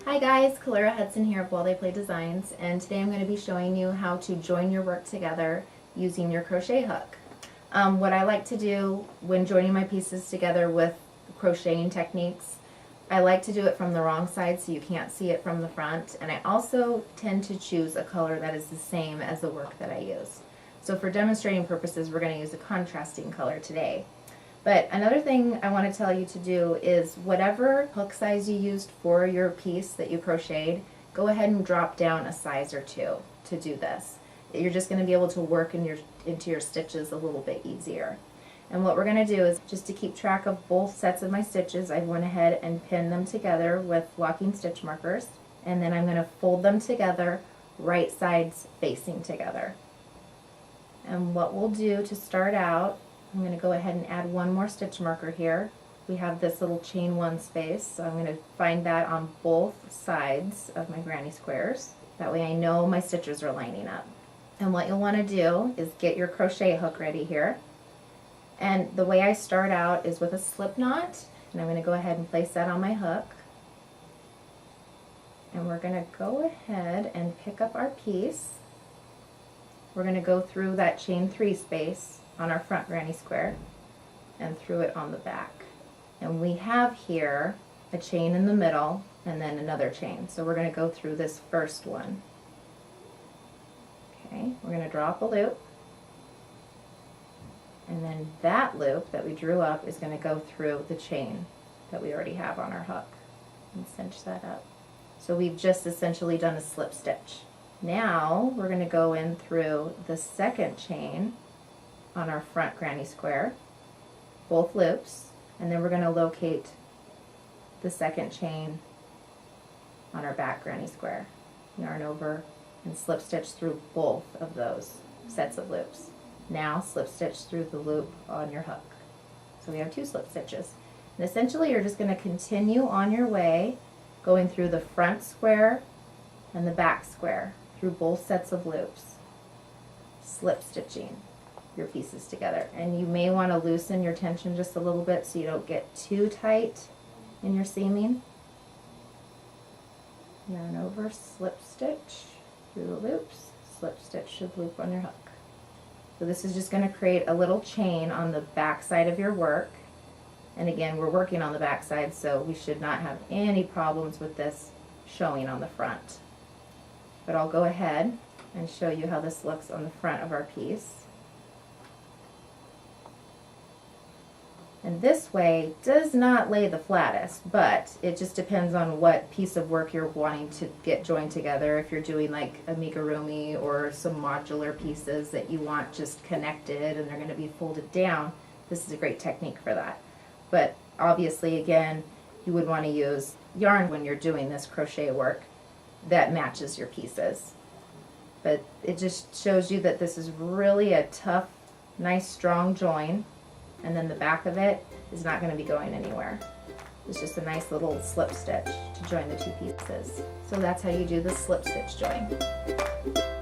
Hi guys, Kalara Hudson here of While They Play Designs, and today I'm going to be showing you how to join your work together using your crochet hook. What I like to do when joining my pieces together with crocheting techniques, I like to do it from the wrong side so you can't see it from the front, and I also tend to choose a color that is the same as the work that I use. So for demonstrating purposes, we're going to use a contrasting color today. But another thing I want to tell you to do is whatever hook size you used for your piece that you crocheted, go ahead and drop down a size or two to do this. You're just going to be able to work into your stitches a little bit easier. And what we're going to do is, just to keep track of both sets of my stitches, I went ahead and pinned them together with locking stitch markers, and then I'm going to fold them together, right sides facing together. And what we'll do to start out, I'm going to go ahead and add one more stitch marker here. We have this little chain one space, so I'm going to find that on both sides of my granny squares. That way I know my stitches are lining up. And what you'll want to do is get your crochet hook ready here. And the way I start out is with a slip knot, and I'm going to go ahead and place that on my hook. And we're going to go ahead and pick up our piece. We're going to go through that chain 3 space on our front granny square and through it on the back. And we have here a chain in the middle and then another chain. So we're going to go through this first one. Okay, we're going to draw up a loop, and then that loop that we drew up is going to go through the chain that we already have on our hook and cinch that up. So we've just essentially done a slip stitch. Now we're going to go in through the second chain on our front granny square, both loops, and then we're going to locate the second chain on our back granny square. Yarn over and slip stitch through both of those sets of loops. Now slip stitch through the loop on your hook. So we have 2 slip stitches. And essentially you're just going to continue on your way, going through the front square and the back square through both sets of loops, slip stitching your pieces together. And you may want to loosen your tension just a little bit so you don't get too tight in your seaming. Yarn over, slip stitch through the loops, slip stitch to the loop on your hook. So this is just going to create a little chain on the back side of your work. And again, we're working on the back side, so we should not have any problems with this showing on the front. But I'll go ahead and show you how this looks on the front of our piece. And this way does not lay the flattest, but it just depends on what piece of work you're wanting to get joined together. If you're doing like amigurumi or some modular pieces that you want just connected and they're going to be folded down, this is a great technique for that. But obviously, again, you would want to use yarn when you're doing this crochet work that matches your pieces. But it just shows you that this is really a tough, nice, strong join. And then the back of it is not going to be going anywhere. It's just a nice little slip stitch to join the 2 pieces. So that's how you do the slip stitch join.